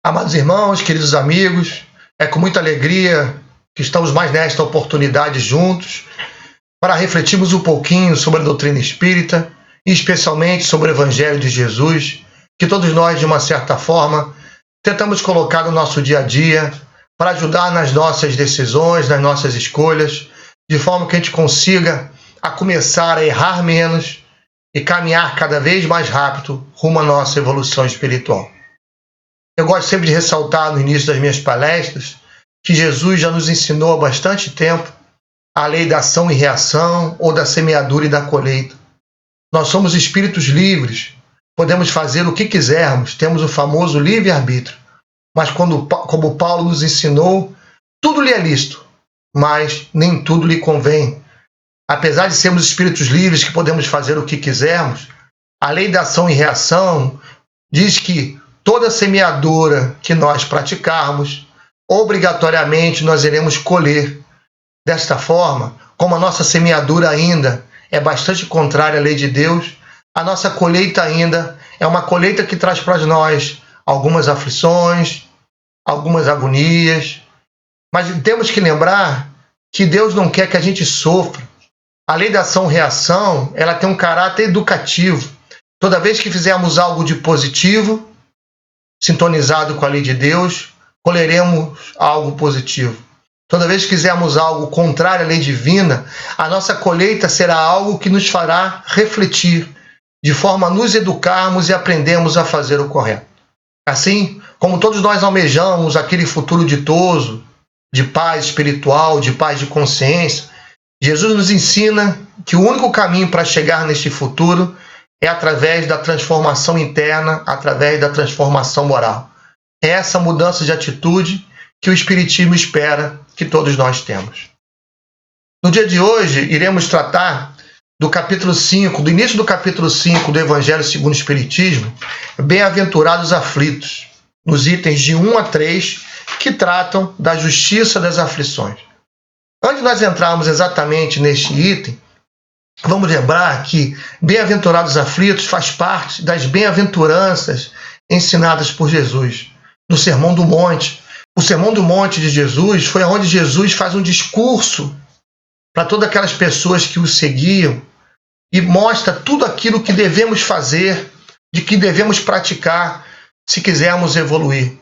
Amados irmãos, queridos amigos, é com muita alegria que estamos mais nesta oportunidade juntos para refletirmos um pouquinho sobre a doutrina espírita e especialmente sobre o Evangelho de Jesus, que todos nós, de uma certa forma, tentamos colocar no nosso dia a dia para ajudar nas nossas decisões, nas nossas escolhas, de forma que a gente consiga a começar a errar menos e caminhar cada vez mais rápido rumo à nossa evolução espiritual. Eu gosto sempre de ressaltar no início das minhas palestras que Jesus já nos ensinou há bastante tempo a lei da ação e reação ou da semeadura e da colheita. Nós somos espíritos livres, podemos fazer o que quisermos, temos o famoso livre-arbítrio. Mas como Paulo nos ensinou, tudo lhe é lícito, mas nem tudo lhe convém. Apesar de sermos espíritos livres que podemos fazer o que quisermos, a lei da ação e reação diz que toda semeadura que nós praticarmos, obrigatoriamente nós iremos colher. Desta forma, como a nossa semeadura ainda é bastante contrária à lei de Deus, a nossa colheita ainda é uma colheita que traz para nós algumas aflições, algumas agonias, mas temos que lembrar que Deus não quer que a gente sofra. A lei da ação-reação, ela tem um caráter educativo. Toda vez que fizermos algo de positivo, sintonizado com a lei de Deus, colheremos algo positivo. Toda vez que fizermos algo contrário à lei divina, a nossa colheita será algo que nos fará refletir, de forma a nos educarmos e aprendermos a fazer o correto. Assim, como todos nós almejamos aquele futuro ditoso, de paz espiritual, de paz de consciência, Jesus nos ensina que o único caminho para chegar neste futuro é através da transformação interna, através da transformação moral. É essa mudança de atitude que o Espiritismo espera que todos nós temos. No dia de hoje, iremos tratar do capítulo 5, do início do capítulo 5 do Evangelho segundo o Espiritismo, Bem-aventurados aflitos, nos itens de 1 a 3, que tratam da justiça das aflições. Antes de nós entrarmos exatamente neste item, vamos lembrar que Bem-aventurados aflitos faz parte das bem-aventuranças ensinadas por Jesus, no Sermão do Monte. O Sermão do Monte de Jesus foi onde Jesus faz um discurso para todas aquelas pessoas que o seguiam e mostra tudo aquilo que devemos fazer, de que devemos praticar se quisermos evoluir.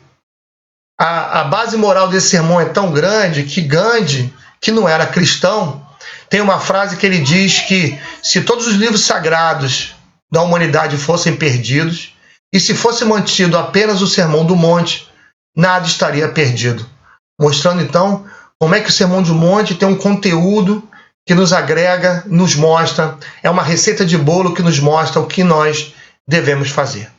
A base moral desse sermão é tão grande que Gandhi, que não era cristão, tem uma frase que ele diz que se todos os livros sagrados da humanidade fossem perdidos e se fosse mantido apenas o Sermão do Monte, nada estaria perdido. Mostrando então como é que o Sermão do Monte tem um conteúdo que nos agrega, nos mostra, é uma receita de bolo que nos mostra o que nós devemos fazer.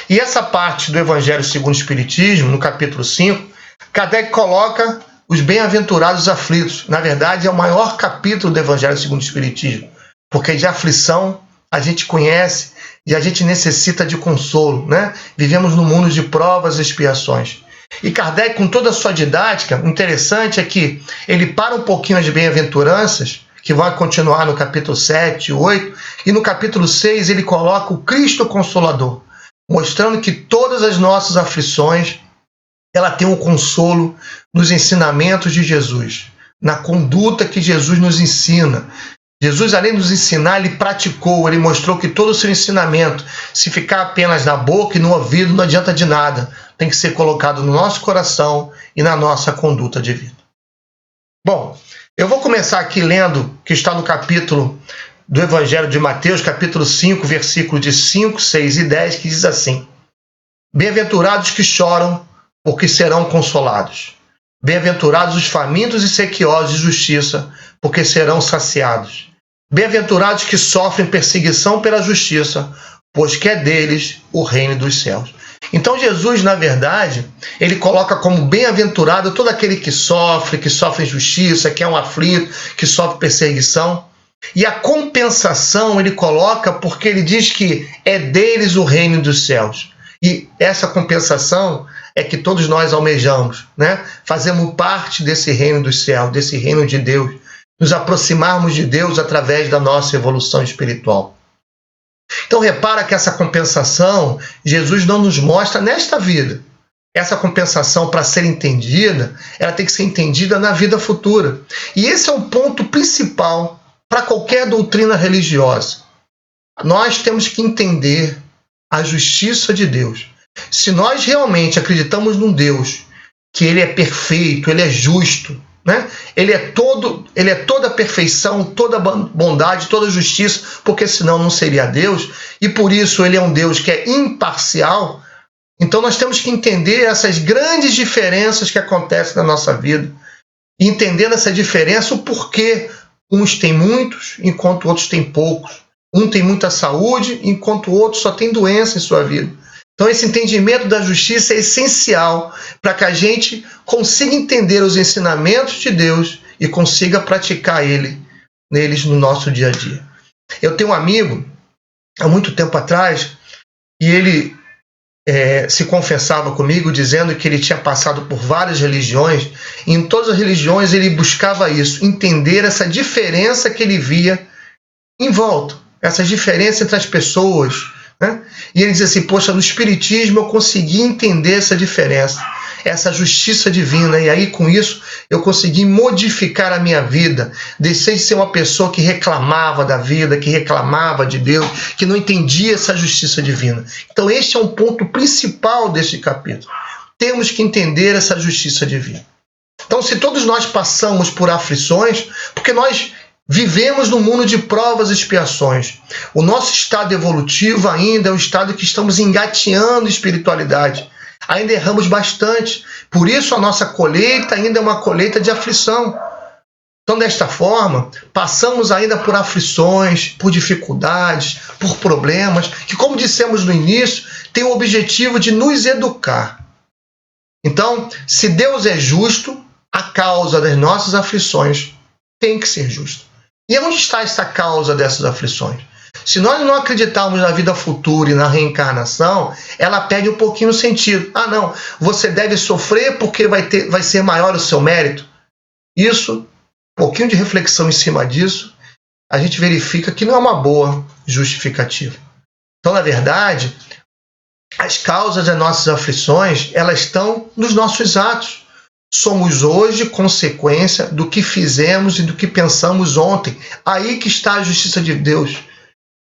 E essa parte do Evangelho segundo o Espiritismo, no capítulo 5, Kardec coloca os bem-aventurados aflitos. Na verdade, é o maior capítulo do Evangelho segundo o Espiritismo, porque de aflição a gente conhece e a gente necessita de consolo, né? Vivemos num mundo de provas e expiações. E Kardec, com toda a sua didática, o interessante é que ele para um pouquinho as bem-aventuranças, que vai continuar no capítulo 7 e 8, e no capítulo 6 ele coloca o Cristo Consolador, mostrando que todas as nossas aflições, ela tem um consolo nos ensinamentos de Jesus, na conduta que Jesus nos ensina. Jesus, além de nos ensinar, ele praticou, ele mostrou que todo o seu ensinamento, se ficar apenas na boca e no ouvido, não adianta de nada. Tem que ser colocado no nosso coração e na nossa conduta de vida. Bom, eu vou começar aqui lendo, que está no capítulo do Evangelho de Mateus, capítulo 5, versículos de 5, 6 e 10, que diz assim: Bem-aventurados que choram, porque serão consolados. Bem-aventurados os famintos e sequiosos de justiça, porque serão saciados. Bem-aventurados que sofrem perseguição pela justiça, pois que é deles o reino dos céus. Então Jesus, na verdade, ele coloca como bem-aventurado todo aquele que sofre injustiça, que é um aflito, que sofre perseguição. E a compensação ele coloca porque ele diz que é deles o reino dos céus. E essa compensação é que todos nós almejamos, né? Fazemos parte desse reino dos céus, desse reino de Deus. Nos aproximarmos de Deus através da nossa evolução espiritual. Então repara que essa compensação Jesus não nos mostra nesta vida. essa compensação, para ser entendida, ela tem que ser entendida na vida futura. E esse é um ponto principal para qualquer doutrina religiosa. Nós temos que entender a justiça de Deus. Se nós realmente acreditamos num Deus que ele é perfeito, ele é justo, né? Ele é toda perfeição, toda bondade, toda justiça, porque senão não seria Deus, e por isso ele é um Deus que é imparcial. Então nós temos que entender essas grandes diferenças que acontecem na nossa vida, e entendendo essa diferença, o porquê uns têm muitos, enquanto outros têm poucos. Um tem muita saúde, enquanto o outro só tem doença em sua vida. Então esse entendimento da justiça é essencial para que a gente consiga entender os ensinamentos de Deus e consiga praticar neles no nosso dia a dia. Eu tenho um amigo, há muito tempo atrás, e ele se confessava comigo dizendo que ele tinha passado por várias religiões, e em todas as religiões ele buscava isso, entender essa diferença que ele via em volta, essa diferença entre as pessoas, né? E ele dizia assim, poxa, no Espiritismo eu consegui entender essa diferença, essa justiça divina, e aí com isso eu consegui modificar a minha vida, deixei de ser uma pessoa que reclamava da vida, que reclamava de Deus, que não entendia essa justiça divina. Então este é um ponto principal deste capítulo. Temos que entender essa justiça divina. Então se todos nós passamos por aflições, porque nós vivemos num mundo de provas e expiações. O nosso estado evolutivo ainda é um estado que estamos engateando espiritualidade. Ainda erramos bastante. Por isso a nossa colheita ainda é uma colheita de aflição. Então, desta forma, passamos ainda por aflições, por dificuldades, por problemas, que, como dissemos no início, tem o objetivo de nos educar. Então, se Deus é justo, a causa das nossas aflições tem que ser justa. E onde está essa causa dessas aflições? Se nós não acreditarmos na vida futura e na reencarnação, ela perde um pouquinho o sentido. Ah, não, você deve sofrer porque vai ser maior o seu mérito. Isso, um pouquinho de reflexão em cima disso, a gente verifica que não é uma boa justificativa. Então, na verdade, as causas das nossas aflições, elas estão nos nossos atos. Somos hoje consequência do que fizemos e do que pensamos ontem. Aí que está a justiça de Deus.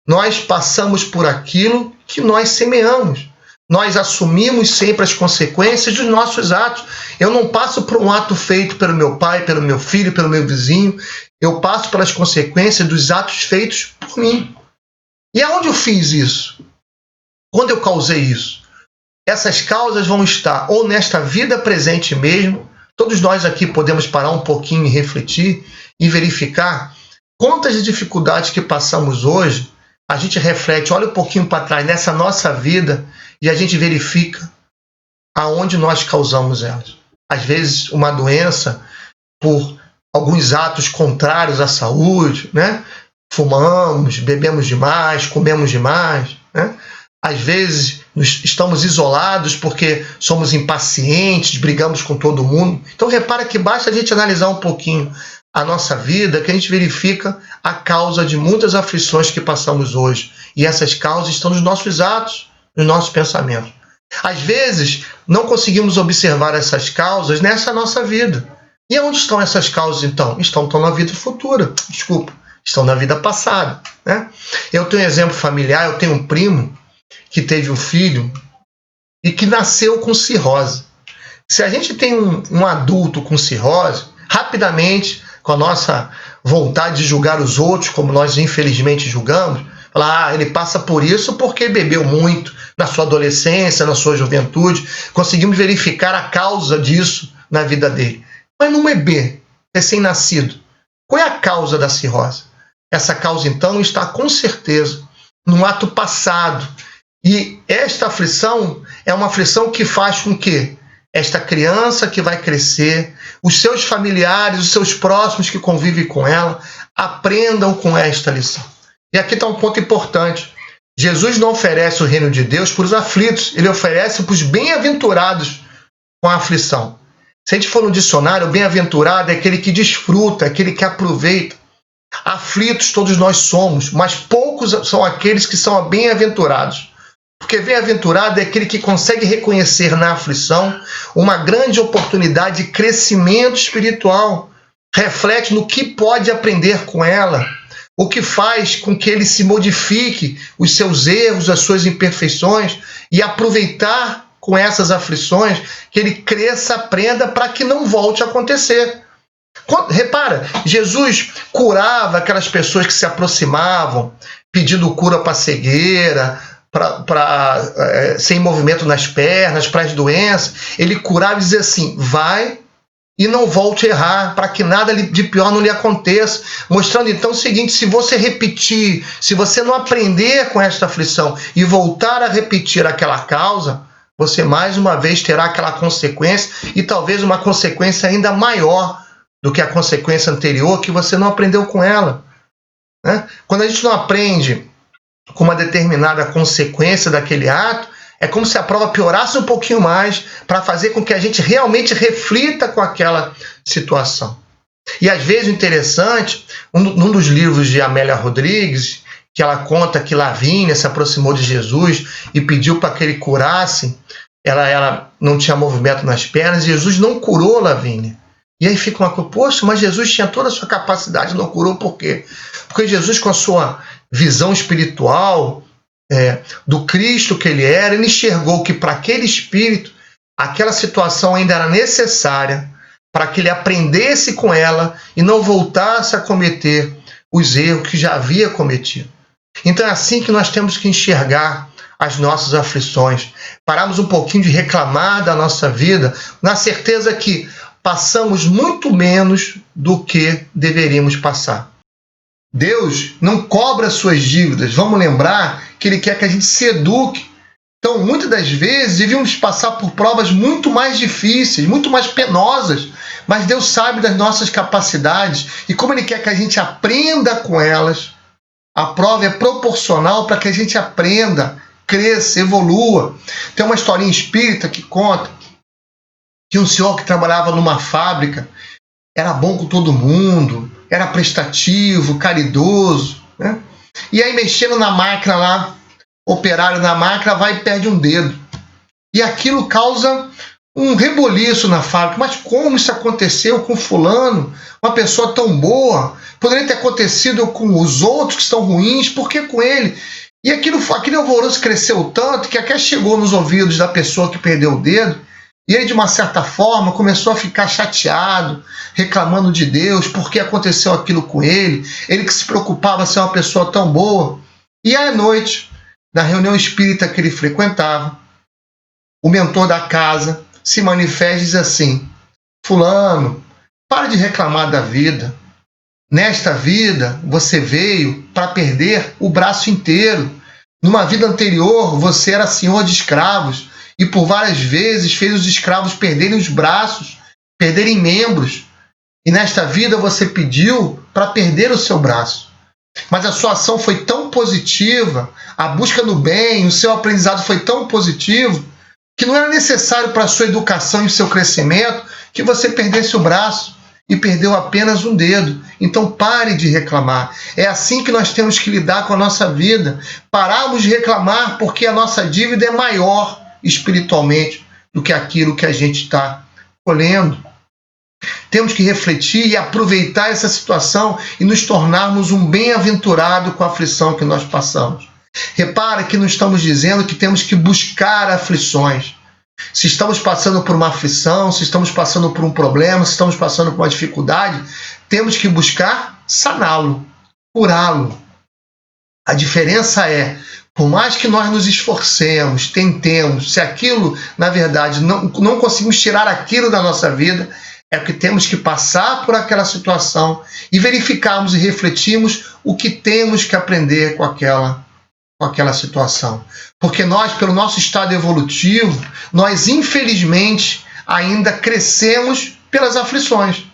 Nós passamos por aquilo que nós semeamos. Nós assumimos sempre as consequências dos nossos atos. Eu não passo por um ato feito pelo meu pai, pelo meu filho, pelo meu vizinho. Eu passo pelas consequências dos atos feitos por mim. E aonde eu fiz isso? Quando eu causei isso? Essas causas vão estar ou nesta vida presente mesmo. Todos nós aqui podemos parar um pouquinho e refletir e verificar quantas dificuldades que passamos hoje. A gente reflete, olha um pouquinho para trás nessa nossa vida e a gente verifica aonde nós causamos elas. Às vezes uma doença por alguns atos contrários à saúde, né? Fumamos, bebemos demais, comemos demais, né? Às vezes estamos isolados porque somos impacientes, brigamos com todo mundo. Então repara que basta a gente analisar um pouquinho a nossa vida que a gente verifica a causa de muitas aflições que passamos hoje. E essas causas estão nos nossos atos, nos nossos pensamentos. Às vezes não conseguimos observar essas causas nessa nossa vida. E onde estão essas causas então? Estão na vida futura, estão na vida passada, né? Eu tenho um exemplo familiar, eu tenho um primo que teve um filho e que nasceu com cirrose. Se a gente tem um adulto com cirrose, rapidamente, com a nossa vontade de julgar os outros, como nós infelizmente julgamos, falar, ele passa por isso porque bebeu muito na sua adolescência, na sua juventude, conseguimos verificar a causa disso na vida dele. Mas num bebê recém-nascido, qual é a causa da cirrose? Essa causa, então, está com certeza num ato passado. E esta aflição é uma aflição que faz com que esta criança que vai crescer, os seus familiares, os seus próximos que convivem com ela, aprendam com esta lição. E aqui está um ponto importante. Jesus não oferece o reino de Deus para os aflitos, ele oferece para os bem-aventurados com a aflição. Se a gente for no dicionário, o bem-aventurado é aquele que desfruta, aquele que aproveita. Aflitos todos nós somos, mas poucos são aqueles que são bem-aventurados. Porque bem-aventurado é aquele que consegue reconhecer na aflição uma grande oportunidade de crescimento espiritual. Reflete no que pode aprender com ela, o que faz com que ele se modifique os seus erros, as suas imperfeições, e aproveitar com essas aflições que ele cresça, aprenda para que não volte a acontecer. Repara, Jesus curava aquelas pessoas que se aproximavam, pedindo cura para a cegueira, sem movimento nas pernas, para as doenças. Ele curava e dizia assim: vai e não volte a errar, para que nada de pior não lhe aconteça. Mostrando então o seguinte: se você repetir, se você não aprender com esta aflição e voltar a repetir aquela causa, você mais uma vez terá aquela consequência, e talvez uma consequência ainda maior do que a consequência anterior, que você não aprendeu com ela, né? Quando a gente não aprende com uma determinada consequência daquele ato, é como se a prova piorasse um pouquinho mais, para fazer com que a gente realmente reflita com aquela situação. E às vezes o interessante, num dos livros de Amélia Rodrigues, que ela conta que Lavínia se aproximou de Jesus e pediu para que ele curasse, ela não tinha movimento nas pernas, e Jesus não curou Lavínia. E aí fica uma coisa: poxa, mas Jesus tinha toda a sua capacidade, não curou por quê? Porque Jesus, com a sua visão espiritual do Cristo que ele era, ele enxergou que para aquele espírito, aquela situação ainda era necessária para que ele aprendesse com ela e não voltasse a cometer os erros que já havia cometido. Então é assim que nós temos que enxergar as nossas aflições. Pararmos um pouquinho de reclamar da nossa vida, na certeza que passamos muito menos do que deveríamos passar. Deus não cobra suas dívidas. Vamos lembrar que Ele quer que a gente se eduque. Então, muitas das vezes, devíamos passar por provas muito mais difíceis, muito mais penosas, mas Deus sabe das nossas capacidades, e como Ele quer que a gente aprenda com elas, a prova é proporcional para que a gente aprenda, cresça, evolua. Tem uma historinha espírita que conta que um senhor que trabalhava numa fábrica era bom com todo mundo, era prestativo, caridoso, né? E aí, mexendo na máquina lá, operário na máquina vai e perde um dedo. E aquilo causa um reboliço na fábrica. Mas como isso aconteceu com fulano? Uma pessoa tão boa. Poderia ter acontecido com os outros que estão ruins, por que com ele? E aquele alvoroço cresceu tanto que até chegou nos ouvidos da pessoa que perdeu o dedo. E ele, de uma certa forma, começou a ficar chateado, reclamando de Deus, porque aconteceu aquilo com ele. Ele que se preocupava ser uma pessoa tão boa. E à noite, na reunião espírita que ele frequentava, o mentor da casa se manifesta e diz assim: fulano, para de reclamar da vida. Nesta vida, você veio para perder o braço inteiro. Numa vida anterior, você era senhor de escravos e por várias vezes fez os escravos perderem os braços, perderem membros. E nesta vida você pediu para perder o seu braço. Mas a sua ação foi tão positiva, a busca do bem, o seu aprendizado foi tão positivo, que não era necessário para a sua educação e o seu crescimento que você perdesse o braço e perdeu apenas um dedo. Então pare de reclamar. É assim que nós temos que lidar com a nossa vida. Pararmos de reclamar porque a nossa dívida é maior espiritualmente do que aquilo que a gente está colhendo. Temos que refletir e aproveitar essa situação e nos tornarmos um bem-aventurado com a aflição que nós passamos. Repara que não estamos dizendo que temos que buscar aflições. Se estamos passando por uma aflição, se estamos passando por um problema, se estamos passando por uma dificuldade, temos que buscar saná-lo, curá-lo. A diferença é, por mais que nós nos esforcemos, tentemos, se aquilo, na verdade, não conseguimos tirar aquilo da nossa vida, é que temos que passar por aquela situação e verificarmos e refletirmos o que temos que aprender com aquela situação. Porque nós, pelo nosso estado evolutivo, nós, infelizmente, ainda crescemos pelas aflições.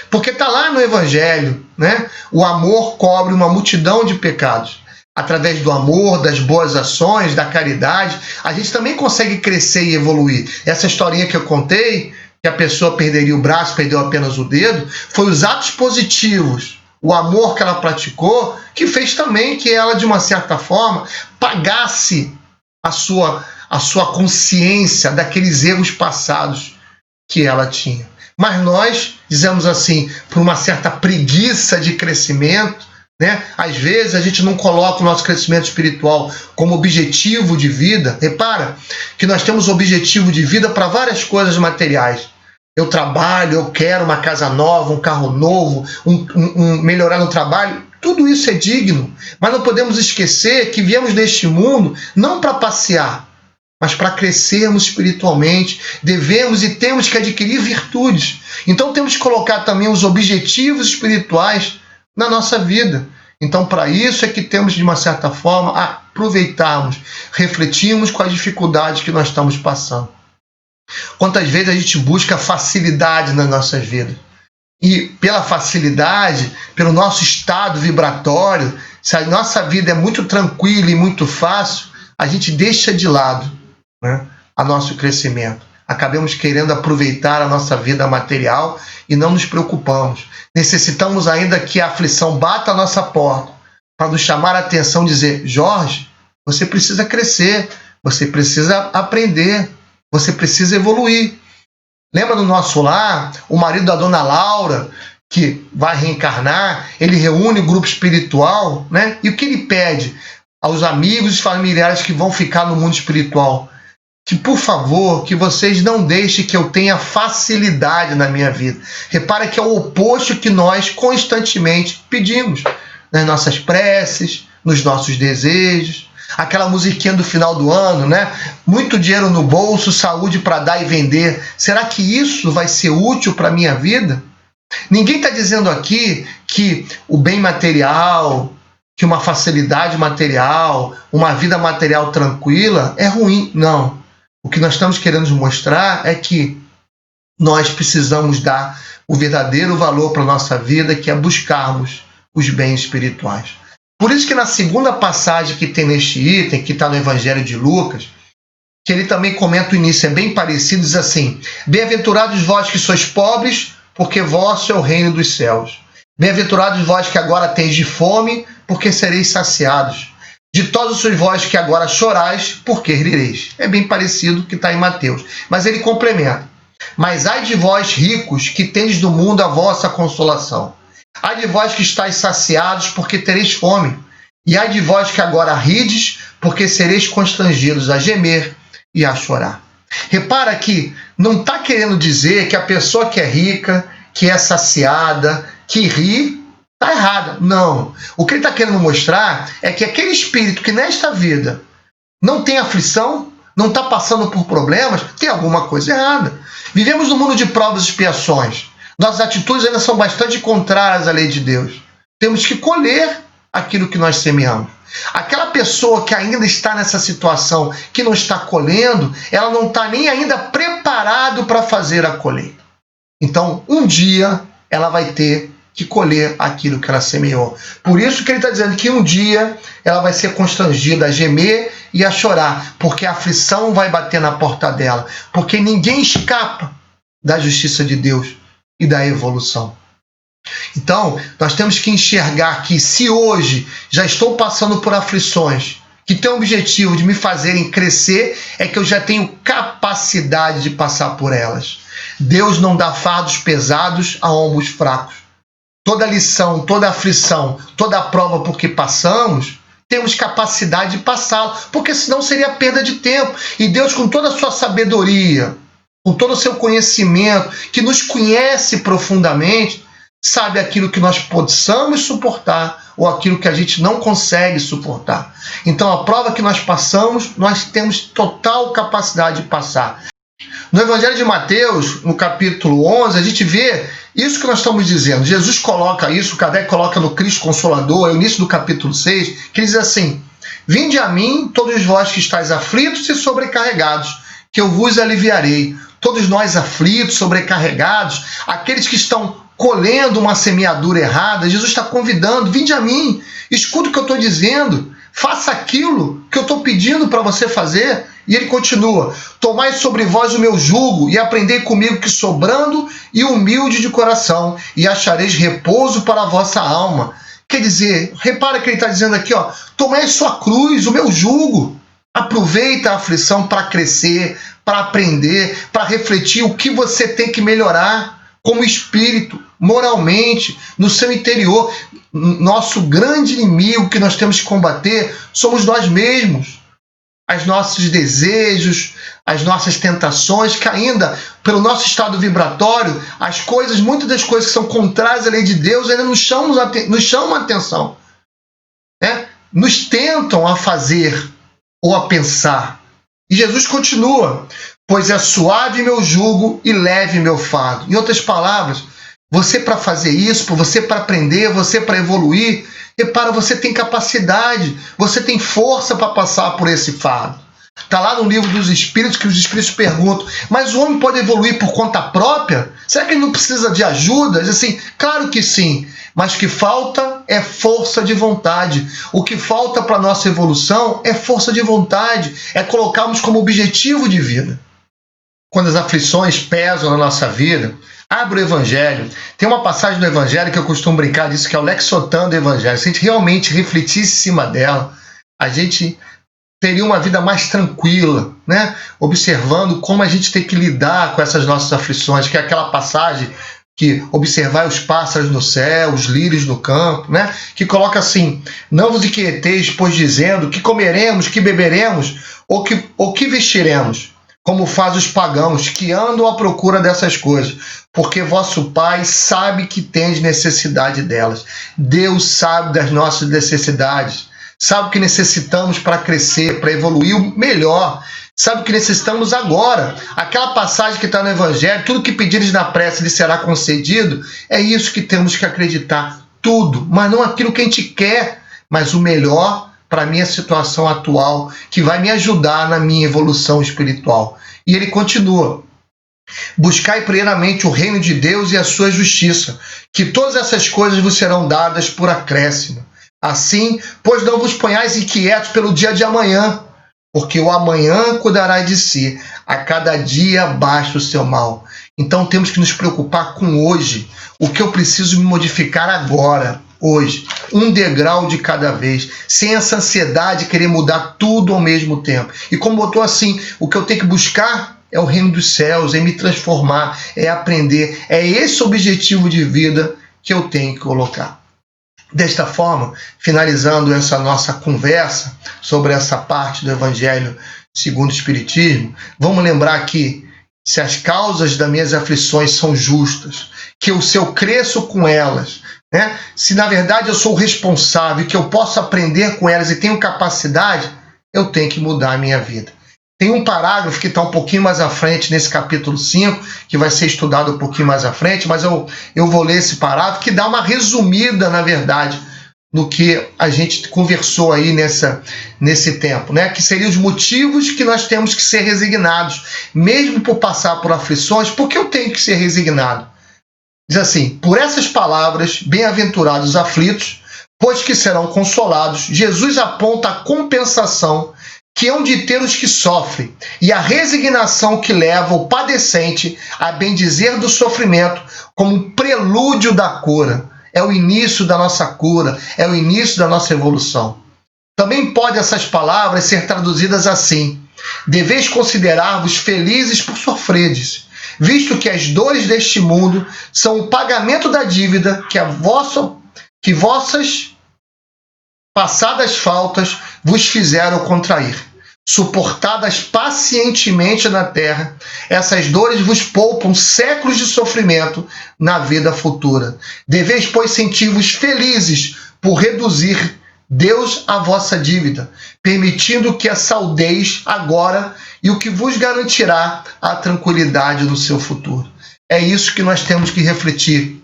Porque está lá no Evangelho, né? O amor cobre uma multidão de pecados. Através do amor, das boas ações, da caridade, a gente também consegue crescer e evoluir. Essa historinha que eu contei, que a pessoa perderia o braço, perdeu apenas o dedo, foi os atos positivos, o amor que ela praticou, que fez também que ela, de uma certa forma, pagasse a sua consciência daqueles erros passados que ela tinha. Mas nós, dizemos assim, por uma certa preguiça de crescimento, né? Às vezes a gente não coloca o nosso crescimento espiritual como objetivo de vida. Repara que nós temos objetivo de vida para várias coisas materiais. Eu trabalho, eu quero uma casa nova, um carro novo, melhorar no trabalho. Tudo isso é digno, mas não podemos esquecer que viemos deste mundo não para passear, mas para crescermos espiritualmente. Devemos e temos que adquirir virtudes. Então temos que colocar também os objetivos espirituais na nossa vida. Então, para isso é que temos, de uma certa forma, aproveitarmos, refletirmos com as dificuldades que nós estamos passando. Quantas vezes a gente busca facilidade nas nossas vidas? E pela facilidade, pelo nosso estado vibratório, se a nossa vida é muito tranquila e muito fácil, a gente deixa de lado, né, o nosso crescimento. Acabamos querendo aproveitar a nossa vida material e não nos preocupamos. Necessitamos ainda que a aflição bata a nossa porta para nos chamar a atenção e dizer: Jorge, você precisa crescer, você precisa aprender, você precisa evoluir. Lembra do nosso lar, o marido da dona Laura, que vai reencarnar, ele reúne o grupo espiritual, né? E o que ele pede aos amigos e familiares que vão ficar no mundo espiritual? Que, por favor, que vocês não deixem que eu tenha facilidade na minha vida. Repara que é o oposto que nós constantemente pedimos nas nossas preces, nos nossos desejos. Aquela musiquinha do final do ano, né? Muito dinheiro no bolso, saúde para dar e vender. Será que isso vai ser útil para a minha vida? Ninguém está dizendo aqui que o bem material, que uma facilidade material, uma vida material tranquila é ruim. Não. O que nós estamos querendo mostrar é que nós precisamos dar o verdadeiro valor para a nossa vida, que é buscarmos os bens espirituais. Por isso que na segunda passagem que tem neste item, que está no Evangelho de Lucas, que ele também comenta o início, é bem parecido, diz assim: Bem-aventurados vós que sois pobres, porque vosso é o reino dos céus. Bem-aventurados vós que agora tendes fome, porque sereis saciados. Ditosos sois vós que agora chorais, porque rireis. É bem parecido com o que está em Mateus. Mas ele complementa: Mas ai de vós ricos, que tendes do mundo a vossa consolação. Ai de vós que estáis saciados, porque tereis fome. E ai de vós que agora rides, porque sereis constrangidos a gemer e a chorar. Repara que não está querendo dizer que a pessoa que é rica, que é saciada, que ri, está errada. Não. O que ele está querendo mostrar é que aquele espírito que nesta vida não tem aflição, não está passando por problemas, tem alguma coisa errada. Vivemos num mundo de provas e expiações. Nossas atitudes ainda são bastante contrárias à lei de Deus. Temos que colher aquilo que nós semeamos. Aquela pessoa que ainda está nessa situação, que não está colhendo, ela não está nem ainda preparada para fazer a colheita. Então, um dia, ela vai ter que colher aquilo que ela semeou. Por isso que ele está dizendo que um dia ela vai ser constrangida a gemer e a chorar, porque a aflição vai bater na porta dela, porque ninguém escapa da justiça de Deus e da evolução. Então, nós temos que enxergar que se hoje já estou passando por aflições que têm o objetivo de me fazerem crescer, é que eu já tenho capacidade de passar por elas. Deus não dá fardos pesados a ombros fracos. Toda lição, toda aflição, toda prova por que passamos, temos capacidade de passá-la, porque senão seria perda de tempo. E Deus, com toda a sua sabedoria, com todo o seu conhecimento, que nos conhece profundamente, sabe aquilo que nós possamos suportar ou aquilo que a gente não consegue suportar. Então, a prova que nós passamos, nós temos total capacidade de passar. No Evangelho de Mateus, no capítulo 11, a gente vê isso que nós estamos dizendo. Jesus coloca isso, Kardec coloca no Cristo Consolador, é o início do capítulo 6, que diz assim: Vinde a mim, todos vós que estáis aflitos e sobrecarregados, que eu vos aliviarei. Todos nós aflitos, sobrecarregados, aqueles que estão colhendo uma semeadura errada, Jesus está convidando: vinde a mim, escuta o que eu estou dizendo, faça aquilo que eu estou pedindo para você fazer. E ele continua: tomai sobre vós o meu jugo e aprendei comigo, que sou brando e humilde de coração, e achareis repouso para a vossa alma. Quer dizer, repara que ele está dizendo aqui, ó, tomai a sua cruz, o meu jugo. Aproveita a aflição para crescer, para aprender, para refletir o que você tem que melhorar como espírito, moralmente, no seu interior. Nosso grande inimigo que nós temos que combater somos nós mesmos. Os nossos desejos, as nossas tentações, que ainda, pelo nosso estado vibratório, muitas das coisas que são contrárias à lei de Deus ainda nos chamam a atenção, né? Nos tentam a fazer ou a pensar. E Jesus continua: pois é suave meu jugo e leve meu fardo. Em outras palavras, você para fazer isso, você para aprender, você para evoluir, repara, você tem capacidade, você tem força para passar por esse fardo. Está lá no livro dos Espíritos, que os Espíritos perguntam: mas o homem pode evoluir por conta própria? Será que ele não precisa de ajuda? Diz assim, claro que sim, mas o que falta é força de vontade. O que falta para a nossa evolução é força de vontade, é colocarmos como objetivo de vida. Quando as aflições pesam na nossa vida, abre o Evangelho. Tem uma passagem do Evangelho que eu costumo brincar disso, que é o Lexotan do Evangelho. Se a gente realmente refletisse em cima dela, a gente teria uma vida mais tranquila, né? Observando como a gente tem que lidar com essas nossas aflições, que é aquela passagem que observar os pássaros no céu, os lírios no campo, né? Que coloca assim: não vos inquieteis, pois dizendo que comeremos, que beberemos, ou que vestiremos, como faz os pagãos, que andam à procura dessas coisas, porque vosso Pai sabe que tendes necessidade delas. Deus sabe das nossas necessidades, sabe o que necessitamos para crescer, para evoluir melhor, sabe o que necessitamos agora. Aquela passagem que está no Evangelho: tudo que pedires na prece lhe será concedido, é isso que temos que acreditar. Tudo, mas não aquilo que a gente quer, mas o melhor para a minha situação atual, que vai me ajudar na minha evolução espiritual. E ele continua: buscai primeiramente o reino de Deus e a sua justiça, que todas essas coisas vos serão dadas por acréscimo. Assim, pois não vos ponhais inquietos pelo dia de amanhã, porque o amanhã cuidará de si, a cada dia basta o seu mal. Então temos que nos preocupar com hoje, o que eu preciso me modificar agora, hoje, um degrau de cada vez, sem essa ansiedade de querer mudar tudo ao mesmo tempo. E como botou assim, o que eu tenho que buscar é o reino dos céus, é me transformar, é aprender, é esse objetivo de vida que eu tenho que colocar. Desta forma, finalizando essa nossa conversa sobre essa parte do Evangelho segundo o Espiritismo, vamos lembrar que se as causas das minhas aflições são justas, que se eu cresço com elas, né? Se na verdade eu sou o responsável, que eu posso aprender com elas e tenho capacidade, eu tenho que mudar a minha vida. Tem um parágrafo que está um pouquinho mais à frente nesse capítulo 5, que vai ser estudado um pouquinho mais à frente, mas eu vou ler esse parágrafo que dá uma resumida, na verdade, no que a gente conversou aí nesse tempo, né? Que seriam os motivos que nós temos que ser resignados, mesmo por passar por aflições. Por que eu tenho que ser resignado? Diz assim: por essas palavras, bem-aventurados os aflitos, pois que serão consolados. Jesus aponta a compensação que hão de ter os que sofrem, e a resignação que leva o padecente a bendizer do sofrimento como um prelúdio da cura. É o início da nossa cura, é o início da nossa evolução. Também pode essas palavras ser traduzidas assim: deveis considerar-vos felizes por sofredes, visto que as dores deste mundo são o pagamento da dívida que vossas passadas faltas vos fizeram contrair. Suportadas pacientemente na terra, essas dores vos poupam séculos de sofrimento na vida futura. Deveis, pois, sentir-vos felizes por reduzir Deus a vossa dívida, permitindo que a saldeis agora e o que vos garantirá a tranquilidade no seu futuro. É isso que nós temos que refletir.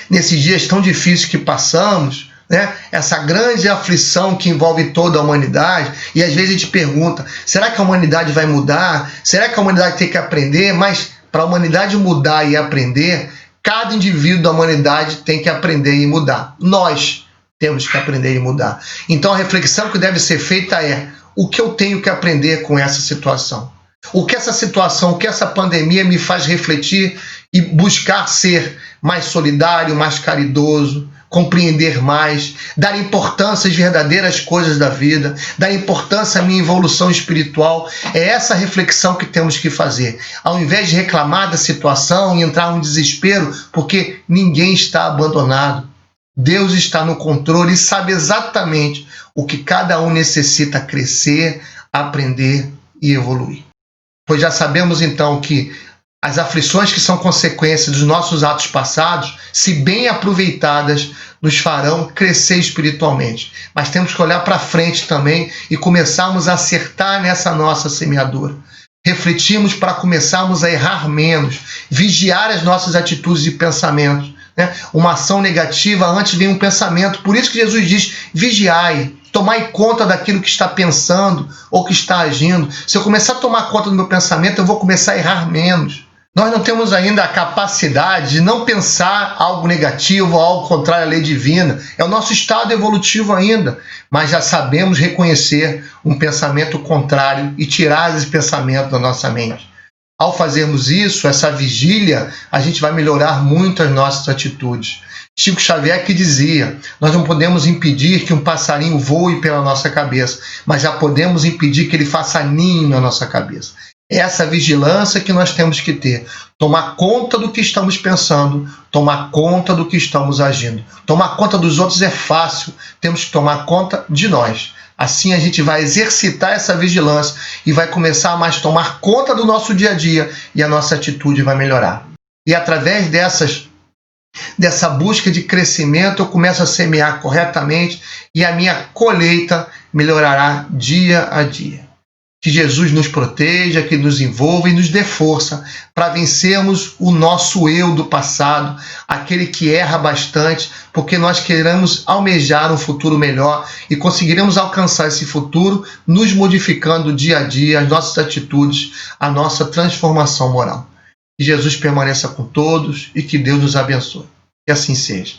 Nesses dias tão difíceis que passamos, né? Essa grande aflição que envolve toda a humanidade, e às vezes a gente pergunta: será que a humanidade vai mudar? Será que a humanidade tem que aprender? Mas para a humanidade mudar e aprender, cada indivíduo da humanidade tem que aprender e mudar. Nós temos que aprender e mudar. Então a reflexão que deve ser feita é: o que eu tenho que aprender com essa situação? O que essa situação, o que essa pandemia me faz refletir e buscar ser mais solidário, mais caridoso, compreender mais, dar importância às verdadeiras coisas da vida, dar importância à minha evolução espiritual. É essa reflexão que temos que fazer. Ao invés de reclamar da situação e entrar no desespero, porque ninguém está abandonado. Deus está no controle e sabe exatamente o que cada um necessita crescer, aprender e evoluir. Pois já sabemos então que as aflições que são consequência dos nossos atos passados, se bem aproveitadas, nos farão crescer espiritualmente. Mas temos que olhar para frente também e começarmos a acertar nessa nossa semeadura. Refletirmos para começarmos a errar menos, vigiar as nossas atitudes e pensamentos. Uma ação negativa, antes vem um pensamento. Por isso que Jesus diz, vigiai, tomai conta daquilo que está pensando ou que está agindo. Se eu começar a tomar conta do meu pensamento, eu vou começar a errar menos. Nós não temos ainda a capacidade de não pensar algo negativo ou algo contrário à lei divina. É o nosso estado evolutivo ainda, mas já sabemos reconhecer um pensamento contrário e tirar esse pensamento da nossa mente. Ao fazermos isso, essa vigília, a gente vai melhorar muito as nossas atitudes. Chico Xavier que dizia, nós não podemos impedir que um passarinho voe pela nossa cabeça, mas já podemos impedir que ele faça ninho na nossa cabeça. É essa vigilância que nós temos que ter. Tomar conta do que estamos pensando, tomar conta do que estamos agindo. Tomar conta dos outros é fácil, temos que tomar conta de nós. Assim a gente vai exercitar essa vigilância e vai começar a mais tomar conta do nosso dia a dia e a nossa atitude vai melhorar. E através dessa busca de crescimento eu começo a semear corretamente e a minha colheita melhorará dia a dia. Que Jesus nos proteja, que nos envolva e nos dê força para vencermos o nosso eu do passado, aquele que erra bastante, porque nós queremos almejar um futuro melhor e conseguiremos alcançar esse futuro nos modificando dia a dia, as nossas atitudes, a nossa transformação moral. Que Jesus permaneça com todos e que Deus nos abençoe. Que assim seja.